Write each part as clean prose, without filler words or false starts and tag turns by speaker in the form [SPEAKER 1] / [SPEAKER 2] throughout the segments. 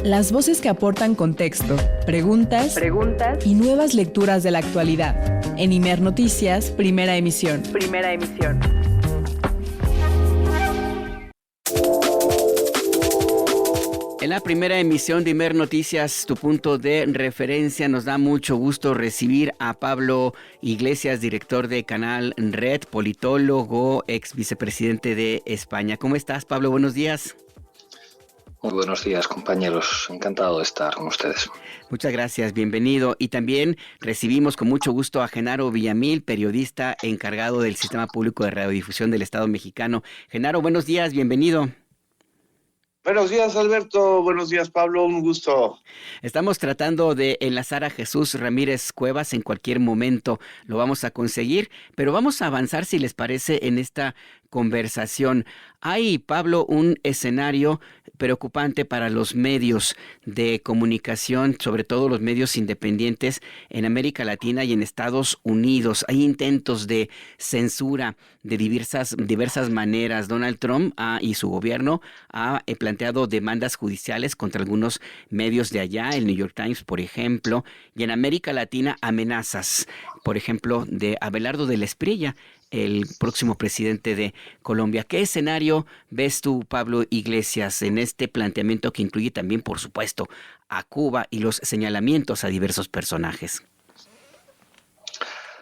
[SPEAKER 1] Las voces que aportan contexto, preguntas y nuevas lecturas de la actualidad. En Imer Noticias, primera emisión.
[SPEAKER 2] En la primera emisión de Imer Noticias, tu punto de referencia, nos da mucho gusto recibir a Pablo Iglesias, director de Canal Red, politólogo, ex vicepresidente de España. ¿Cómo estás, Pablo? Buenos días.
[SPEAKER 3] Muy buenos días, compañeros. Encantado de estar con ustedes.
[SPEAKER 2] Muchas gracias, bienvenido. Y también recibimos con mucho gusto a Genaro Villamil, periodista encargado del Sistema Público de Radiodifusión del Estado Mexicano. Genaro, buenos días, bienvenido.
[SPEAKER 4] Buenos días, Alberto. Buenos días, Pablo. Un gusto.
[SPEAKER 2] Estamos tratando de enlazar a Jesús Ramírez Cuevas en cualquier momento. Lo vamos a conseguir, pero vamos a avanzar, si les parece, en esta conversación. Hay, Pablo, un escenario preocupante para los medios de comunicación, sobre todo los medios independientes en América Latina y en Estados Unidos. Hay intentos de censura de diversas maneras. Donald Trump y su gobierno ha planteado demandas judiciales contra algunos medios de allá, el New York Times, por ejemplo, y en América Latina amenazas, por ejemplo, de Abelardo de la Espriella, el próximo presidente de Colombia. ¿Qué escenario ves tú, Pablo Iglesias, en este planteamiento que incluye también, por supuesto, a Cuba y los señalamientos a diversos personajes?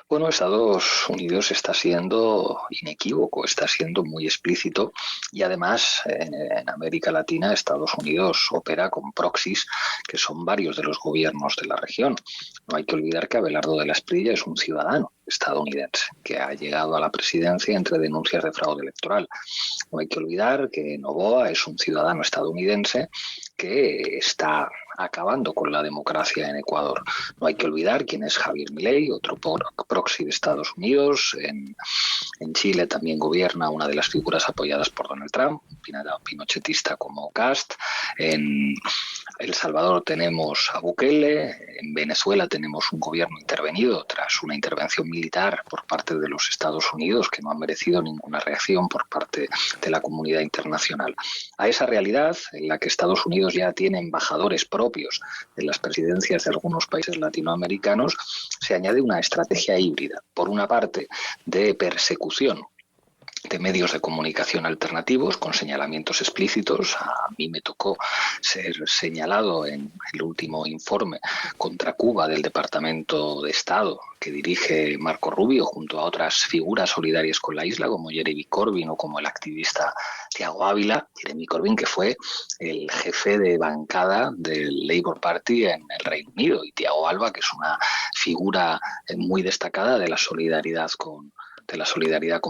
[SPEAKER 3] Bueno, Estados Unidos está siendo inequívoco, está siendo muy explícito y además en América Latina Estados Unidos opera con proxies que son varios de los gobiernos de la región. No hay que olvidar que Abelardo de la Espriella es un ciudadano estadounidense que ha llegado a la presidencia entre denuncias de fraude electoral. No hay que olvidar que Noboa es un ciudadano estadounidense que está acabando con la democracia en Ecuador. No hay que olvidar quién es Javier Milei, otro proxy de Estados Unidos. En Chile también gobierna una de las figuras apoyadas por Donald Trump, pinochetista como Kast. En El Salvador tenemos a Bukele. En Venezuela tenemos un gobierno intervenido tras una intervención militar por parte de los Estados Unidos que no ha merecido ninguna reacción por parte de la comunidad internacional. A esa realidad, en la que Estados Unidos ya tiene embajadores propios en las presidencias de algunos países latinoamericanos, se añade una estrategia híbrida. Por una parte, de persecución de medios de comunicación alternativos con señalamientos explícitos. A mí me tocó ser señalado en el último informe contra Cuba del Departamento de Estado que dirige Marco Rubio junto a otras figuras solidarias con la isla como Jeremy Corbyn o como el activista Thiago Ávila. Jeremy Corbyn, que fue el jefe de bancada del Labour Party en el Reino Unido, y Thiago Alba, que es una figura muy destacada de la solidaridad con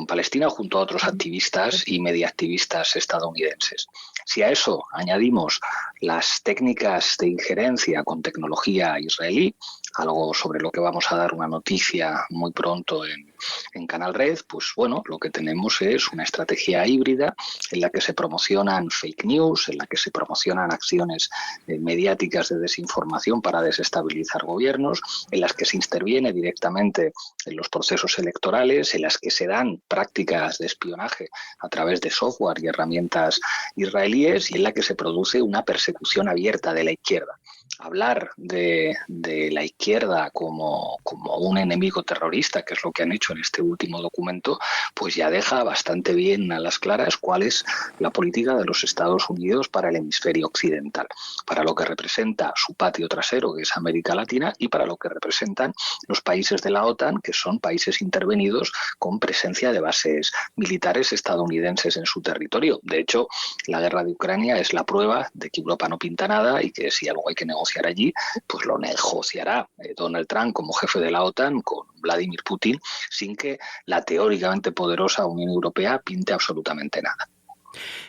[SPEAKER 3] Palestina, junto a otros activistas y mediaactivistas estadounidenses. Si a eso añadimos las técnicas de injerencia con tecnología israelí, algo sobre lo que vamos a dar una noticia muy pronto en Canal Red, pues bueno, lo que tenemos es una estrategia híbrida en la que se promocionan fake news, en la que se promocionan acciones mediáticas de desinformación para desestabilizar gobiernos, en las que se interviene directamente en los procesos electorales, en las que se dan prácticas de espionaje a través de software y herramientas israelíes, y en la que se produce una persecución abierta de la izquierda. Hablar de la izquierda como un enemigo terrorista, que es lo que han hecho en este último documento, pues ya deja bastante bien a las claras cuál es la política de los Estados Unidos para el hemisferio occidental, para lo que representa su patio trasero, que es América Latina, y para lo que representan los países de la OTAN, que son países intervenidos con presencia de bases militares estadounidenses en su territorio. De hecho, la guerra de Ucrania es la prueba de que Europa no pinta nada y que si algo hay que negociar allí, pues lo negociará Donald Trump como jefe de la OTAN con Vladimir Putin, sin que la teóricamente poderosa Unión Europea pinte absolutamente nada.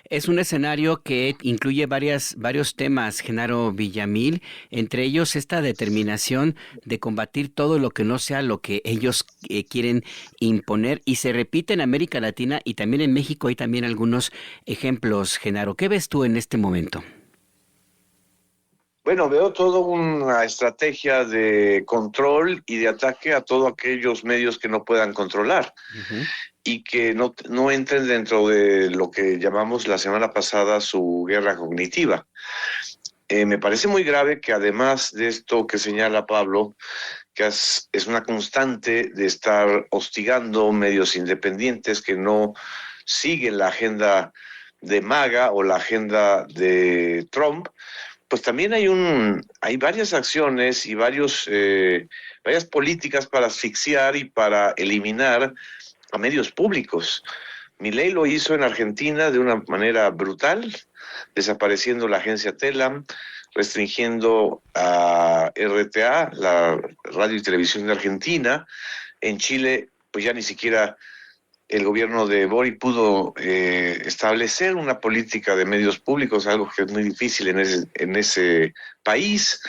[SPEAKER 2] Es un escenario que incluye varios temas, Genaro Villamil, entre ellos esta determinación de combatir todo lo que no sea lo que ellos quieren imponer, y se repite en América Latina y también en México. Hay también algunos ejemplos, Genaro. ¿Qué ves tú en este momento?
[SPEAKER 4] Bueno, veo toda una estrategia de control y de ataque a todos aquellos medios que no puedan controlar. Uh-huh. Y que no entren dentro de lo que llamamos la semana pasada su guerra cognitiva. me parece muy grave que además de esto que señala Pablo, que es una constante de estar hostigando medios independientes que no siguen la agenda de MAGA o la agenda de Trump, pues también hay varias acciones y varias políticas para asfixiar y para eliminar a medios públicos. Milei lo hizo en Argentina de una manera brutal, desapareciendo la agencia Telam, restringiendo a RTA, la radio y televisión de Argentina. En Chile, pues ya ni siquiera el gobierno de Boric pudo establecer una política de medios públicos, algo que es muy difícil en ese país.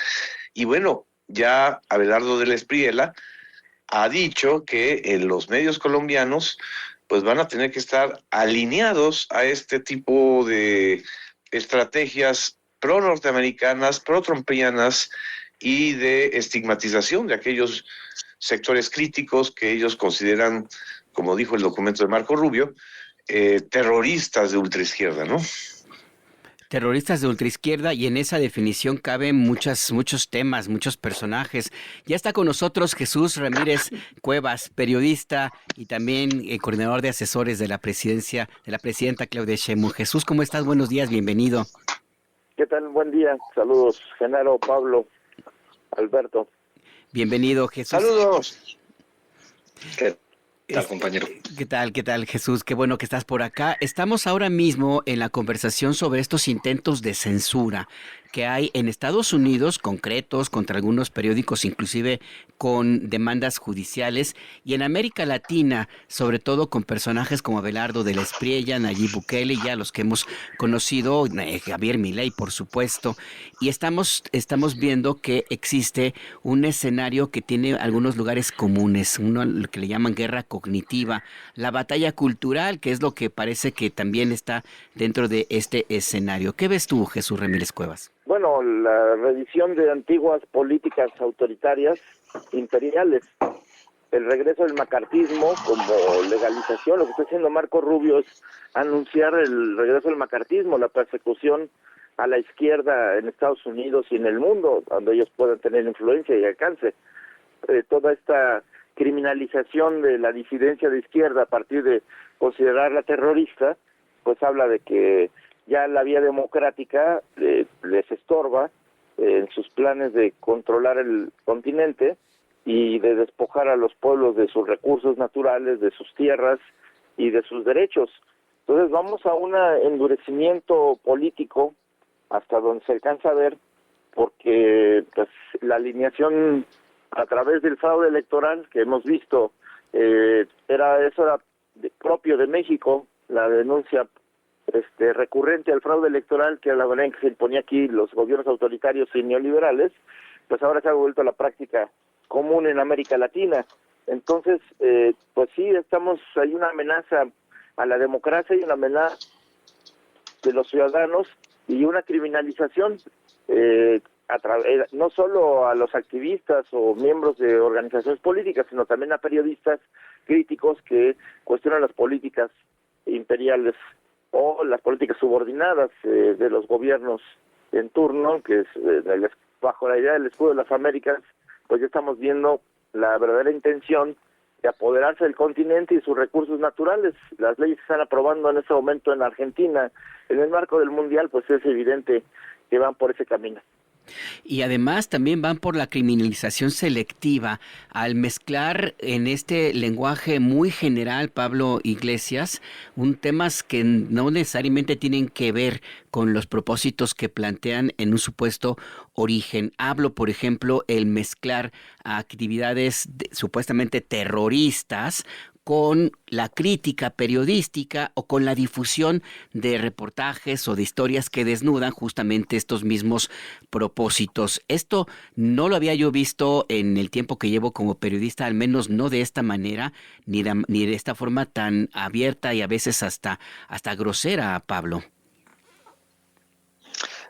[SPEAKER 4] Y bueno, ya Abelardo de la Espriella ha dicho que los medios colombianos pues van a tener que estar alineados a este tipo de estrategias pro-norteamericanas, pro-trumpianas y de estigmatización de aquellos sectores críticos que ellos consideran, como dijo el documento de Marco Rubio, terroristas de ultraizquierda, ¿no?
[SPEAKER 2] Terroristas de ultraizquierda, y en esa definición caben muchos temas, muchos personajes. Ya está con nosotros Jesús Ramírez Cuevas, periodista y también coordinador de asesores de la presidencia, de la presidenta Claudia Sheinbaum. Jesús, ¿cómo estás? Buenos días, bienvenido.
[SPEAKER 5] ¿Qué tal? Buen día. Saludos, Genaro, Pablo, Alberto.
[SPEAKER 2] Bienvenido, Jesús.
[SPEAKER 4] Saludos.
[SPEAKER 3] ¿Qué tal, compañero?
[SPEAKER 2] ¿Qué tal, Jesús? Qué bueno que estás por acá. Estamos ahora mismo en la conversación sobre estos intentos de censura que hay en Estados Unidos, concretos, contra algunos periódicos, inclusive con demandas judiciales, y en América Latina, sobre todo con personajes como Abelardo de la Espriella, Nayib Bukele, ya los que hemos conocido, Javier Milei, por supuesto, y estamos viendo que existe un escenario que tiene algunos lugares comunes, uno lo que le llaman guerra cognitiva, la batalla cultural, que es lo que parece que también está dentro de este escenario. ¿Qué ves tú, Jesús Ramírez Cuevas?
[SPEAKER 5] Bueno, la revisión de antiguas políticas autoritarias imperiales, el regreso del macartismo como legalización. Lo que está haciendo Marco Rubio es anunciar el regreso del macartismo, la persecución a la izquierda en Estados Unidos y en el mundo, donde ellos puedan tener influencia y alcance. Toda esta criminalización de la disidencia de izquierda a partir de considerarla terrorista, pues habla de que ya la vía democrática les estorba en sus planes de controlar el continente y de despojar a los pueblos de sus recursos naturales, de sus tierras y de sus derechos. Entonces vamos a un endurecimiento político hasta donde se alcanza a ver, porque pues la alineación a través del fraude electoral que hemos visto, eso era propio de México, la denuncia recurrente al fraude electoral, que era la manera en que se imponía aquí los gobiernos autoritarios y neoliberales, pues ahora se ha vuelto la práctica común en América Latina. Entonces, pues sí, hay una amenaza a la democracia y una amenaza de los ciudadanos y una criminalización no solo a los activistas o miembros de organizaciones políticas, sino también a periodistas críticos que cuestionan las políticas imperiales o las políticas subordinadas de los gobiernos en turno, que es bajo la idea del escudo de las Américas, pues ya estamos viendo la verdadera intención de apoderarse del continente y sus recursos naturales. Las leyes que están aprobando en este momento en Argentina, en el marco del Mundial, pues es evidente que van por ese camino.
[SPEAKER 2] Y además también van por la criminalización selectiva al mezclar en este lenguaje muy general, Pablo Iglesias, temas que no necesariamente tienen que ver con los propósitos que plantean en un supuesto origen. Hablo, por ejemplo, el mezclar actividades supuestamente terroristas con la crítica periodística o con la difusión de reportajes o de historias que desnudan justamente estos mismos propósitos. Esto no lo había yo visto en el tiempo que llevo como periodista, al menos no de esta manera, ni de esta forma tan abierta y a veces hasta grosera, Pablo.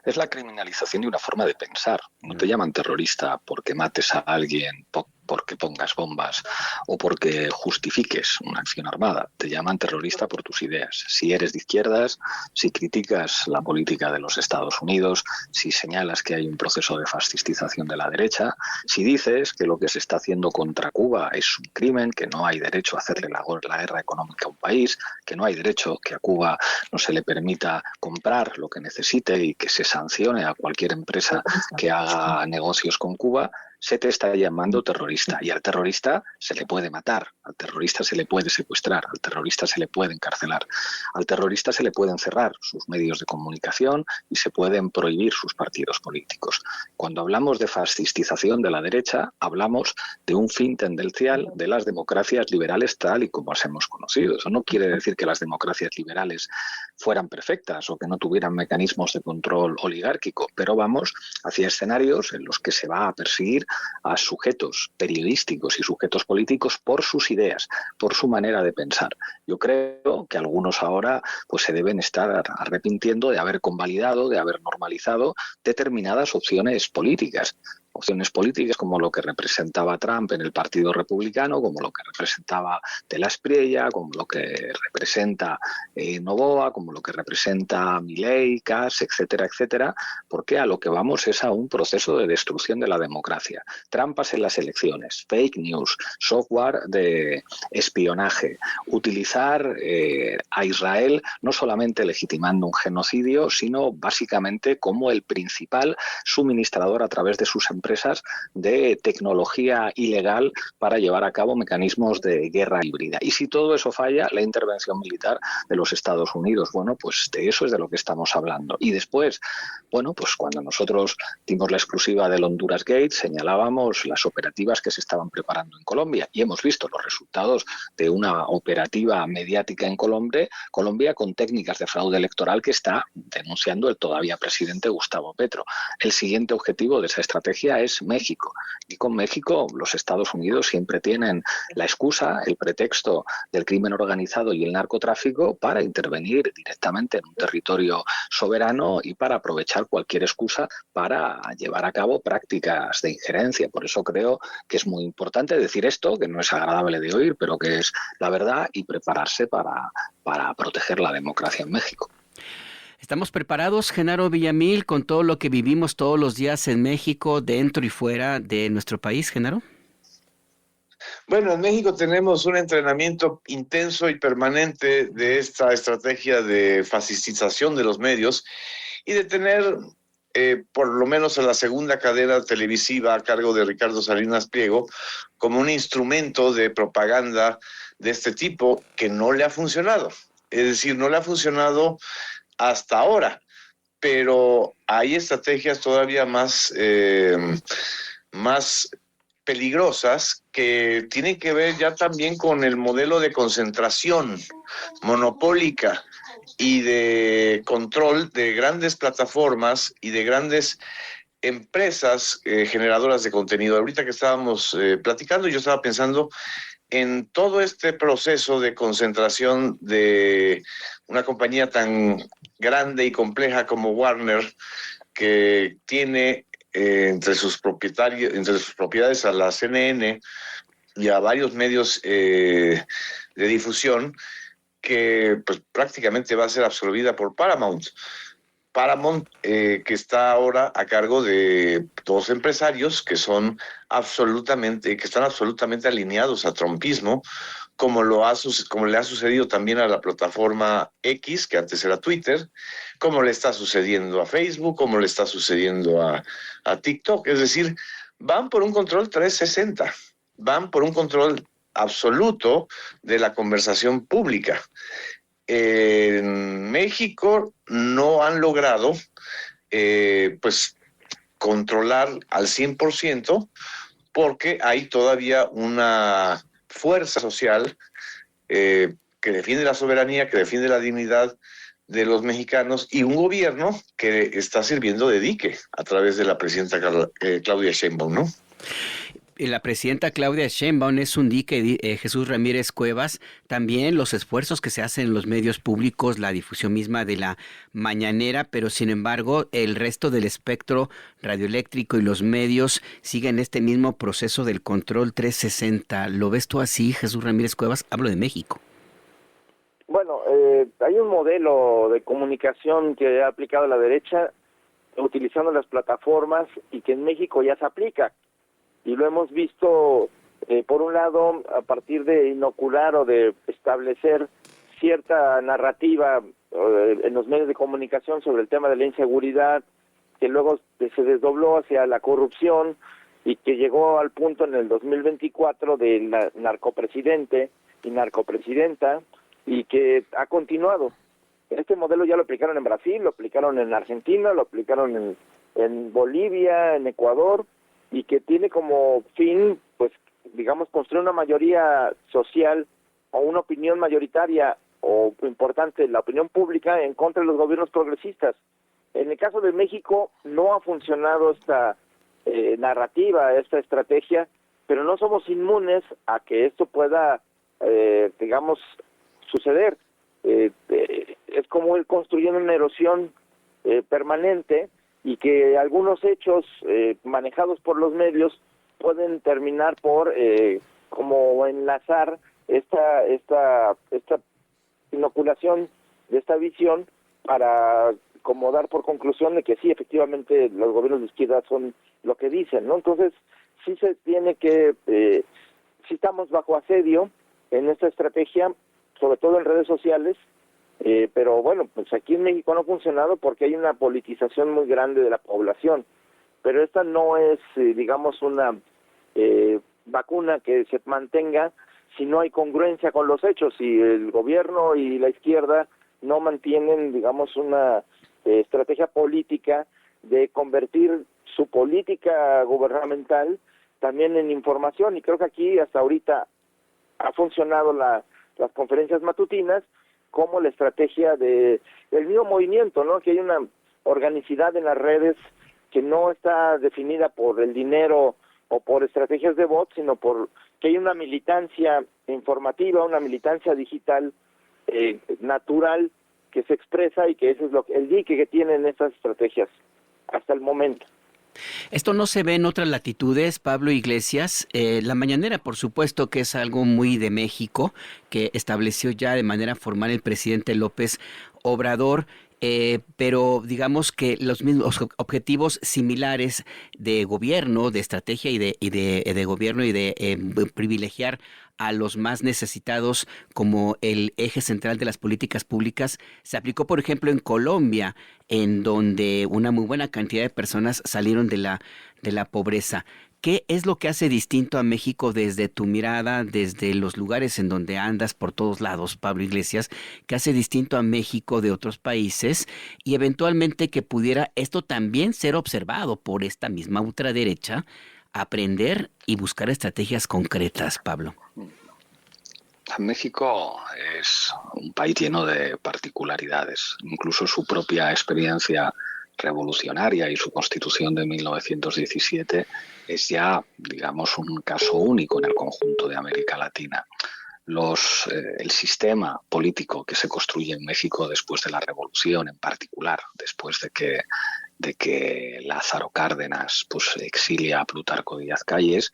[SPEAKER 3] Es la criminalización de una forma de pensar. No te llaman terrorista porque mates a alguien, porque pongas bombas o porque justifiques una acción armada. Te llaman terrorista por tus ideas. Si eres de izquierdas, si criticas la política de los Estados Unidos, si señalas que hay un proceso de fascistización de la derecha, si dices que lo que se está haciendo contra Cuba es un crimen, que no hay derecho a hacerle la guerra económica a un país, que no hay derecho que a Cuba no se le permita comprar lo que necesite y que se sancione a cualquier empresa que haga negocios con Cuba, se te está llamando terrorista. Y al terrorista se le puede matar, al terrorista se le puede secuestrar, al terrorista se le puede encarcelar, al terrorista se le pueden cerrar sus medios de comunicación y se pueden prohibir sus partidos políticos. Cuando hablamos de fascistización de la derecha, hablamos de un fin tendencial de las democracias liberales tal y como las hemos conocido. Eso no quiere decir que las democracias liberales fueran perfectas o que no tuvieran mecanismos de control oligárquico, pero vamos hacia escenarios en los que se va a perseguir a sujetos periodísticos y sujetos políticos por sus ideas, por su manera de pensar. Yo creo que algunos ahora pues se deben estar arrepintiendo de haber convalidado, de haber normalizado determinadas opciones políticas como lo que representaba Trump en el Partido Republicano, como lo que representaba De la Espriella, como lo que representa Noboa, como lo que representa Milei, Kass, etcétera, etcétera, porque a lo que vamos es a un proceso de destrucción de la democracia. Trampas en las elecciones, fake news, software de espionaje, utilizar a Israel no solamente legitimando un genocidio, sino básicamente como el principal suministrador a través de sus empresas de tecnología ilegal para llevar a cabo mecanismos de guerra híbrida. Y si todo eso falla, la intervención militar de los Estados Unidos. Bueno, pues de eso es de lo que estamos hablando. Y después, bueno, pues cuando nosotros dimos la exclusiva del Honduras Gate, señalábamos las operativas que se estaban preparando en Colombia y hemos visto los resultados de una operativa mediática en Colombia con técnicas de fraude electoral que está denunciando el todavía presidente Gustavo Petro. El siguiente objetivo de esa estrategia es México. Y con México los Estados Unidos siempre tienen la excusa, el pretexto del crimen organizado y el narcotráfico para intervenir directamente en un territorio soberano y para aprovechar cualquier excusa para llevar a cabo prácticas de injerencia. Por eso creo que es muy importante decir esto, que no es agradable de oír, pero que es la verdad, y prepararse para proteger la democracia en México.
[SPEAKER 2] ¿Estamos preparados, Genaro Villamil, con todo lo que vivimos todos los días en México, dentro y fuera de nuestro país, Genaro?
[SPEAKER 4] Bueno, en México tenemos un entrenamiento intenso y permanente de esta estrategia de fascistización de los medios y de tener por lo menos a la segunda cadena televisiva a cargo de Ricardo Salinas Pliego como un instrumento de propaganda de este tipo que no le ha funcionado. Es decir, no le ha funcionado hasta ahora, pero hay estrategias todavía más peligrosas que tienen que ver ya también con el modelo de concentración monopólica y de control de grandes plataformas y de grandes empresas generadoras de contenido. Ahorita que estábamos platicando, yo estaba pensando en todo este proceso de concentración de una compañía tan grande y compleja como Warner, que tiene entre sus propiedades a la CNN y a varios medios de difusión, que pues prácticamente va a ser absorbida por Paramount. Paramount, que está ahora a cargo de dos empresarios que están absolutamente alineados a trumpismo, como le ha sucedido también a la plataforma X, que antes era Twitter, como le está sucediendo a Facebook, como le está sucediendo a TikTok. Es decir, van por un control 360, van por un control absoluto de la conversación pública. En México no han logrado pues controlar al 100% porque hay todavía una fuerza social que defiende la soberanía, que defiende la dignidad de los mexicanos y un gobierno que está sirviendo de dique a través de la presidenta Claudia Sheinbaum, ¿no?
[SPEAKER 2] la presidenta Claudia Sheinbaum es un dique, Jesús Ramírez Cuevas, también los esfuerzos que se hacen en los medios públicos, la difusión misma de la mañanera, pero sin embargo el resto del espectro radioeléctrico y los medios siguen este mismo proceso del control 360. ¿Lo ves tú así, Jesús Ramírez Cuevas? Hablo de México.
[SPEAKER 5] Bueno, hay un modelo de comunicación que ha aplicado la derecha utilizando las plataformas y que en México ya se aplica. Y lo hemos visto, por un lado, a partir de inocular o de establecer cierta narrativa en los medios de comunicación sobre el tema de la inseguridad, que luego se desdobló hacia la corrupción y que llegó al punto en el 2024 del narcopresidente y narcopresidenta, y que ha continuado. Este modelo ya lo aplicaron en Brasil, lo aplicaron en Argentina, lo aplicaron en Bolivia, en Ecuador, y que tiene como fin, pues, digamos, construir una mayoría social o una opinión mayoritaria o importante, la opinión pública en contra de los gobiernos progresistas. En el caso de México no ha funcionado esta narrativa, esta estrategia, pero no somos inmunes a que esto pueda, digamos, suceder. Es como ir construyendo una erosión permanente y que algunos hechos manejados por los medios pueden terminar por como enlazar esta inoculación de esta visión para como dar por conclusión de que sí, efectivamente los gobiernos de izquierda son lo que dicen, ¿no? Entonces sí se tiene que sí estamos bajo asedio en esta estrategia, sobre todo en redes sociales, pero bueno, pues aquí en México no ha funcionado porque hay una politización muy grande de la población, pero esta no es, digamos, una vacuna que se mantenga si no hay congruencia con los hechos, si el gobierno y la izquierda no mantienen, digamos, una estrategia política de convertir su política gubernamental también en información, y creo que aquí hasta ahorita ha funcionado las conferencias matutinas como la estrategia del mismo movimiento, ¿no? Que hay una organicidad en las redes que no está definida por el dinero o por estrategias de bots, sino por que hay una militancia informativa, una militancia digital natural que se expresa, y que eso es el dique que tienen estas estrategias hasta el momento.
[SPEAKER 2] Esto no se ve en otras latitudes, Pablo Iglesias. La mañanera, por supuesto, que es algo muy de México, que estableció ya de manera formal el presidente López Obrador. Pero digamos que los mismos objetivos similares de gobierno, de estrategia y de gobierno y de privilegiar a los más necesitados como el eje central de las políticas públicas, se aplicó, por ejemplo, en Colombia, en donde una muy buena cantidad de personas salieron de la pobreza. ¿Qué es lo que hace distinto a México desde tu mirada, desde los lugares en donde andas por todos lados, Pablo Iglesias? ¿Qué hace distinto a México de otros países? Y eventualmente que pudiera esto también ser observado por esta misma ultraderecha, aprender y buscar estrategias concretas, Pablo.
[SPEAKER 3] México es un país lleno de particularidades. Incluso su propia experiencia revolucionaria y su constitución de 1917 es ya, digamos, un caso único en el conjunto de América Latina. El sistema político que se construye en México después de la revolución, en particular después de que Lázaro Cárdenas pues exilia a Plutarco Díaz Calles,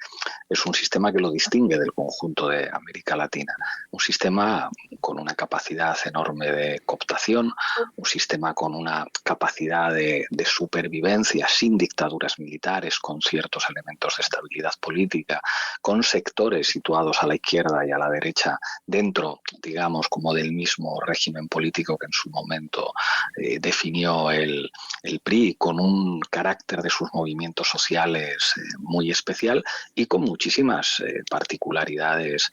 [SPEAKER 3] es un sistema que lo distingue del conjunto de América Latina. Un sistema con una capacidad enorme de cooptación, un sistema con una capacidad de supervivencia sin dictaduras militares, con ciertos elementos de estabilidad política, con sectores situados a la izquierda y a la derecha dentro, digamos, como del mismo régimen político que en su momento definió el PRI, con un carácter de sus movimientos sociales muy especial y con muchísimas particularidades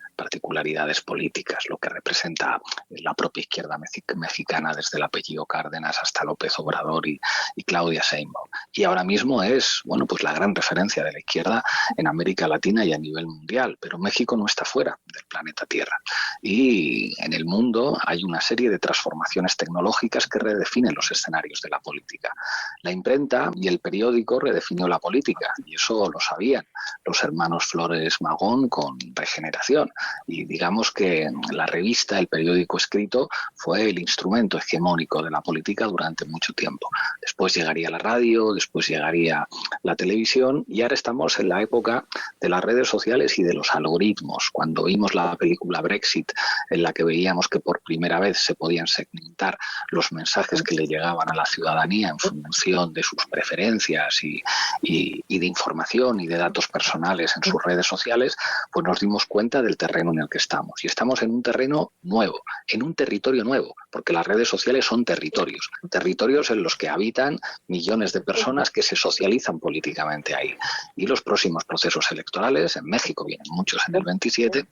[SPEAKER 3] políticas, lo que representa la propia izquierda mexicana desde el apellido Cárdenas hasta López Obrador y Claudia Sheinbaum. y ahora mismo es, bueno, pues la gran referencia de la izquierda en América Latina y a nivel mundial, pero México no está fuera del planeta Tierra. Y en el mundo hay una serie de transformaciones tecnológicas que redefinen los escenarios de la política. La imprenta y el periódico redefinió la política, y eso lo sabían los hermanos Flores Magón con Regeneración. Y digamos que la revista, el periódico escrito, fue el instrumento hegemónico de la política durante mucho tiempo. Después llegaría la radio, después llegaría la televisión, y ahora estamos en la época de las redes sociales y de los algoritmos. Cuando vimos la película Brexit, en la que veíamos que por primera vez se podían segmentar los mensajes que le llegaban a la ciudadanía en función de sus preferencias y de información y de datos personales en sus redes sociales, pues nos dimos cuenta del terreno en el que estamos. Y estamos en un terreno nuevo, en un territorio nuevo, porque las redes sociales son territorios en los que habitan millones de personas que se socializan políticamente ahí. Y los próximos procesos electorales, en México vienen muchos en el 27,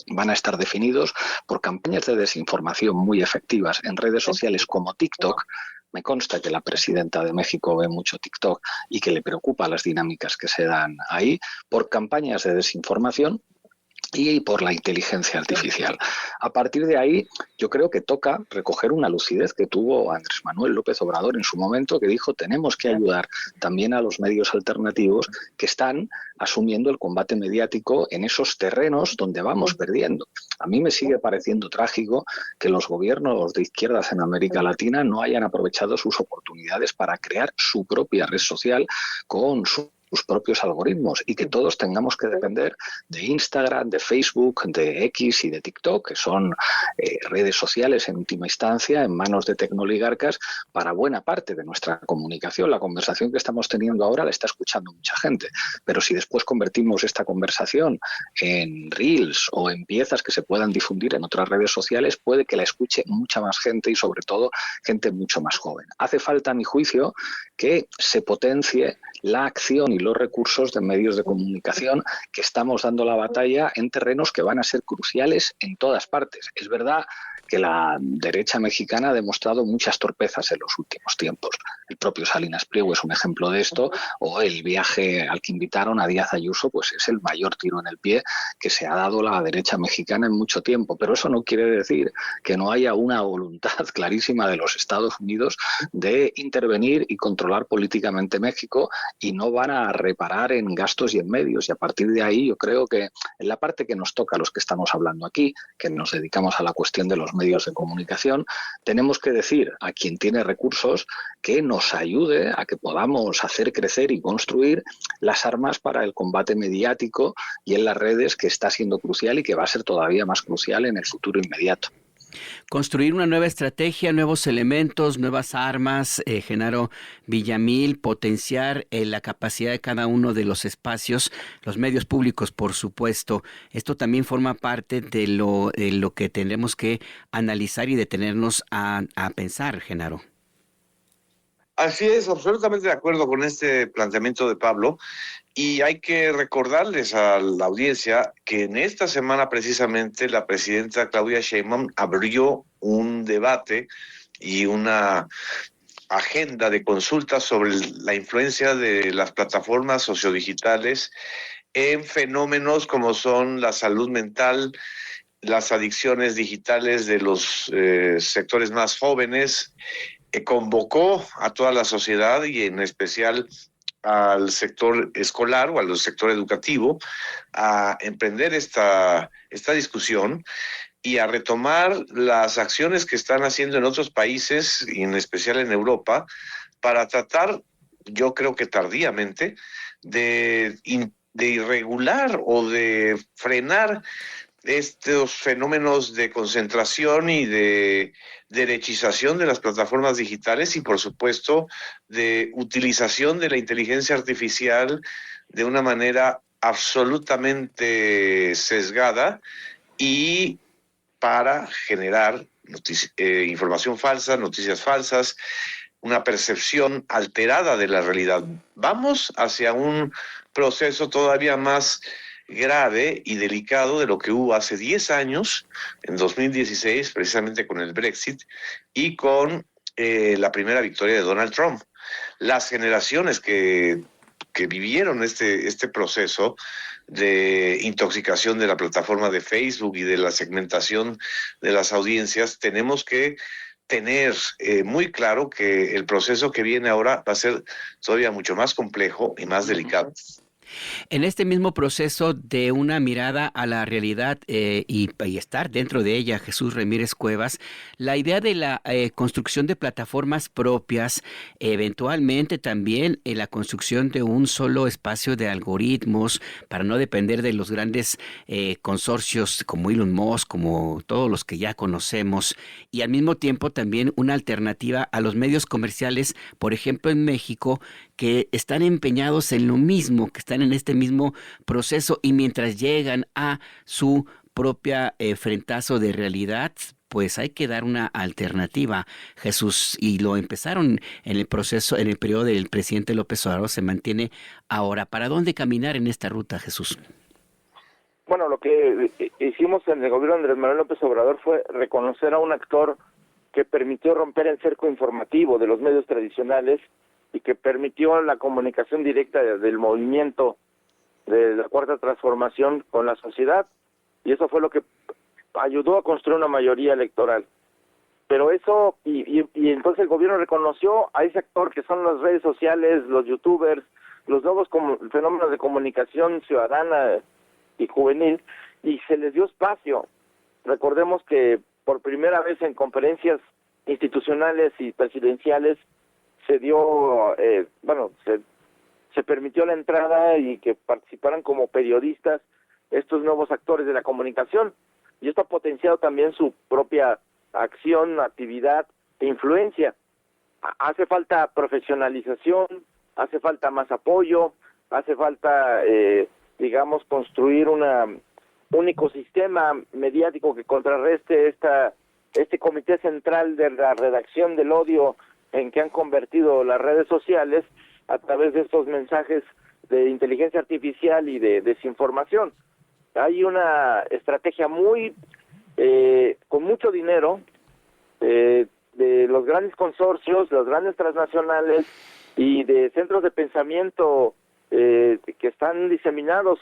[SPEAKER 3] van a estar definidos por campañas de desinformación muy efectivas en redes sociales como TikTok. Me consta que la presidenta de México ve mucho TikTok y que le preocupa las dinámicas que se dan ahí, por campañas de desinformación y por la inteligencia artificial. A partir de ahí, yo creo que toca recoger una lucidez que tuvo Andrés Manuel López Obrador en su momento, que dijo: tenemos que ayudar también a los medios alternativos que están asumiendo el combate mediático en esos terrenos donde vamos perdiendo. A mí me sigue pareciendo trágico que los gobiernos de izquierdas en América Latina no hayan aprovechado sus oportunidades para crear su propia red social con sus propios algoritmos, y que todos tengamos que depender de Instagram, de Facebook, de X y de TikTok, que son redes sociales en última instancia en manos de tecnoligarcas para buena parte de nuestra comunicación. La conversación que estamos teniendo ahora la está escuchando mucha gente, pero si después convertimos esta conversación en reels o en piezas que se puedan difundir en otras redes sociales, puede que la escuche mucha más gente, y sobre todo gente mucho más joven. Hace falta, a mi juicio, que se potencie la acción y los recursos de medios de comunicación, que estamos dando la batalla en terrenos que van a ser cruciales en todas partes. Es verdad que la derecha mexicana ha demostrado muchas torpezas en los últimos tiempos. El propio Salinas Pliego es un ejemplo de esto, o el viaje al que invitaron a Díaz Ayuso, pues es el mayor tiro en el pie que se ha dado la derecha mexicana en mucho tiempo. Pero eso no quiere decir que no haya una voluntad clarísima de los Estados Unidos de intervenir y controlar políticamente México, y no van a reparar en gastos y en medios. Y a partir de ahí, yo creo que en la parte que nos toca a los que estamos hablando aquí, que nos dedicamos a la cuestión de los medios de comunicación, tenemos que decir a quien tiene recursos que nos ayude a que podamos hacer crecer y construir las armas para el combate mediático y en las redes, que está siendo crucial y que va a ser todavía más crucial en el futuro inmediato.
[SPEAKER 2] Construir una nueva estrategia, nuevos elementos, nuevas armas, Genaro Villamil, potenciar la capacidad de cada uno de los espacios, los medios públicos, por supuesto. Esto también forma parte de lo que tendremos que analizar y detenernos a pensar, Genaro.
[SPEAKER 4] Así es, absolutamente de acuerdo con este planteamiento de Pablo. Y hay que recordarles a la audiencia que en esta semana precisamente la presidenta Claudia Sheinbaum abrió un debate y una agenda de consultas sobre la influencia de las plataformas sociodigitales en fenómenos como son la salud mental, las adicciones digitales de los sectores más jóvenes. Convocó a toda la sociedad y en especial al sector escolar o al sector educativo a emprender esta discusión y a retomar las acciones que están haciendo en otros países, y en especial en Europa, para tratar, yo creo que tardíamente, de irregular o de frenar estos fenómenos de concentración y de derechización de las plataformas digitales, y por supuesto de utilización de la inteligencia artificial de una manera absolutamente sesgada y para generar información falsa, noticias falsas, una percepción alterada de la realidad. Vamos hacia un proceso todavía más grave y delicado de lo que hubo hace 10 años, en 2016, precisamente con el Brexit y con la primera victoria de Donald Trump. las generaciones que vivieron este proceso de intoxicación de la plataforma de Facebook y de la segmentación de las audiencias, tenemos que tener muy claro que el proceso que viene ahora va a ser todavía mucho más complejo y más delicado.
[SPEAKER 2] En este mismo proceso de una mirada a la realidad y estar dentro de ella, Jesús Ramírez Cuevas, la idea de la construcción de plataformas propias, eventualmente también la construcción de un solo espacio de algoritmos para no depender de los grandes consorcios como Elon Musk, como todos los que ya conocemos, y al mismo tiempo también una alternativa a los medios comerciales, por ejemplo en México, que están empeñados en lo mismo, que están en este mismo proceso y mientras llegan a su propia frentazo de realidad, pues hay que dar una alternativa, Jesús, y lo empezaron en el proceso, en el periodo del presidente López Obrador, se mantiene ahora. ¿Para dónde caminar en esta ruta, Jesús?
[SPEAKER 5] Bueno, lo que hicimos en el gobierno de Andrés Manuel López Obrador fue reconocer a un actor que permitió romper el cerco informativo de los medios tradicionales y que permitió la comunicación directa del movimiento de la Cuarta Transformación con la sociedad, y eso fue lo que ayudó a construir una mayoría electoral. Pero eso, y entonces el gobierno reconoció a ese actor que son las redes sociales, los youtubers, los nuevos fenómenos de comunicación ciudadana y juvenil, y se les dio espacio. Recordemos que por primera vez en conferencias institucionales y presidenciales se dio, se permitió la entrada y que participaran como periodistas estos nuevos actores de la comunicación, y esto ha potenciado también su propia acción, actividad e influencia. Hace falta profesionalización, hace falta más apoyo, hace falta, construir un ecosistema mediático que contrarreste este comité central de la redacción del odio en que han convertido las redes sociales a través de estos mensajes de inteligencia artificial y de desinformación. Hay una estrategia con mucho dinero de los grandes consorcios, los grandes transnacionales y de centros de pensamiento que están diseminados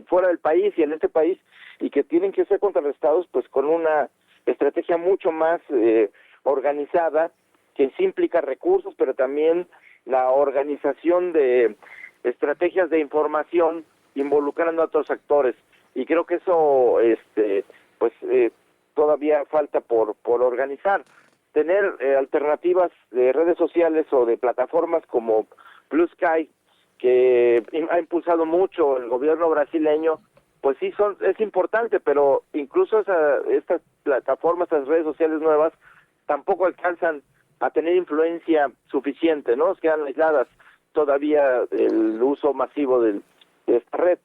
[SPEAKER 5] fuera del país y en este país, y que tienen que ser contrarrestados pues con una estrategia mucho más organizada, que sí implica recursos, pero también la organización de estrategias de información involucrando a otros actores. Y creo que eso todavía falta por organizar. Tener alternativas de redes sociales o de plataformas como Blue Sky, que ha impulsado mucho el gobierno brasileño, pues sí es importante, pero incluso estas plataformas, estas redes sociales nuevas, tampoco alcanzan a tener influencia suficiente, ¿no? Quedan aisladas todavía del uso masivo de esta red.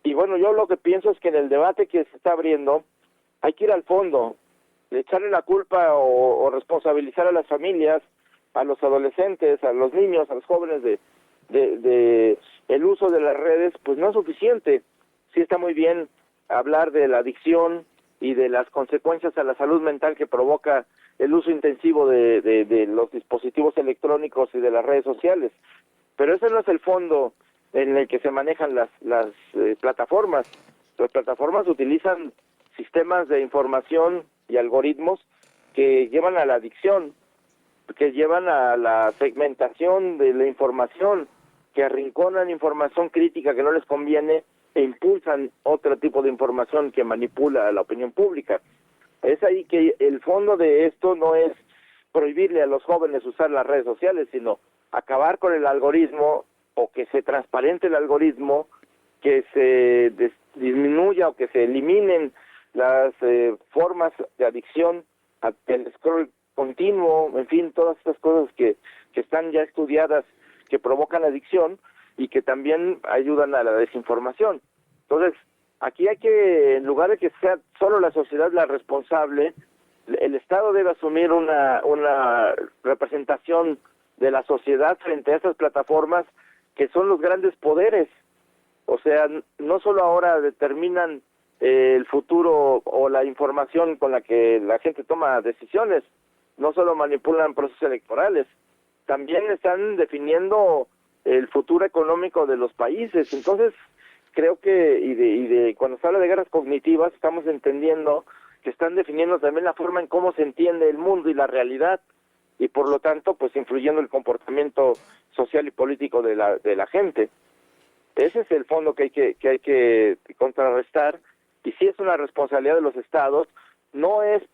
[SPEAKER 5] Y bueno, yo lo que pienso es que en el debate que se está abriendo hay que ir al fondo, echarle la culpa o responsabilizar a las familias, a los adolescentes, a los niños, a los jóvenes de el uso de las redes, pues no es suficiente. Sí está muy bien hablar de la adicción y de las consecuencias a la salud mental que provoca el uso intensivo de los dispositivos electrónicos y de las redes sociales, pero ese no es el fondo en el que se manejan las plataformas. Las plataformas utilizan sistemas de información y algoritmos que llevan a la adicción, que llevan a la segmentación de la información, que arrinconan información crítica que no les conviene e impulsan otro tipo de información que manipula a la opinión pública. Es ahí que el fondo de esto no es prohibirle a los jóvenes usar las redes sociales, sino acabar con el algoritmo, o que se transparente el algoritmo, que se disminuya o que se eliminen las formas de adicción, el scroll continuo, en fin, todas estas cosas que están ya estudiadas, que provocan adicción y que también ayudan a la desinformación. Entonces, aquí hay que, en lugar de que sea solo la sociedad la responsable, el Estado debe asumir una representación de la sociedad frente a estas plataformas que son los grandes poderes. O sea, no solo ahora determinan el futuro o la información con la que la gente toma decisiones, no solo manipulan procesos electorales, también están definiendo el futuro económico de los países. Entonces, creo que, cuando se habla de guerras cognitivas, estamos entendiendo que están definiendo también la forma en cómo se entiende el mundo y la realidad, y por lo tanto, pues influyendo el comportamiento social y político de la gente. Ese es el fondo que hay que contrarrestar, y si es una responsabilidad de los estados. No es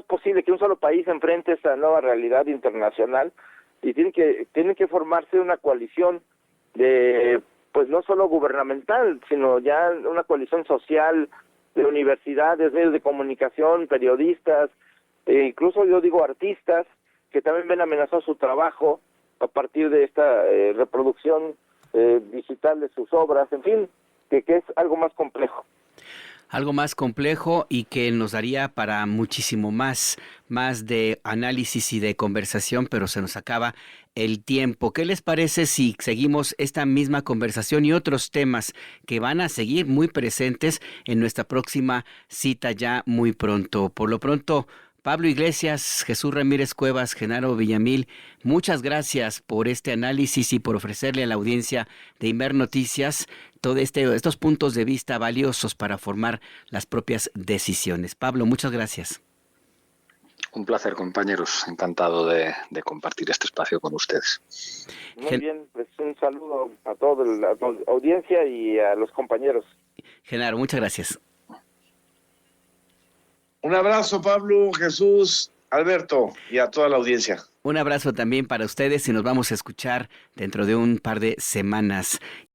[SPEAKER 5] posible que un solo país enfrente esta nueva realidad internacional, y tiene que formarse una coalición de, pues no solo gubernamental, sino ya una coalición social, de universidades, medios de comunicación, periodistas, incluso yo digo artistas, que también ven amenazado su trabajo a partir de esta reproducción digital de sus obras, en fin, que es algo más complejo.
[SPEAKER 2] Algo más complejo y que nos daría para muchísimo más de análisis y de conversación, pero se nos acaba el tiempo. ¿Qué les parece si seguimos esta misma conversación y otros temas que van a seguir muy presentes en nuestra próxima cita ya muy pronto? Por lo pronto, Pablo Iglesias, Jesús Ramírez Cuevas, Genaro Villamil, muchas gracias por este análisis y por ofrecerle a la audiencia de Imer Noticias estos puntos de vista valiosos para formar las propias decisiones. Pablo, muchas gracias.
[SPEAKER 3] Un placer, compañeros. Encantado de compartir este espacio con ustedes.
[SPEAKER 5] Muy bien, pues un saludo a toda la audiencia y a los compañeros.
[SPEAKER 2] Genaro, muchas gracias.
[SPEAKER 4] Un abrazo, Pablo, Jesús, Alberto y a toda la audiencia.
[SPEAKER 2] Un abrazo también para ustedes y nos vamos a escuchar dentro de un par de semanas.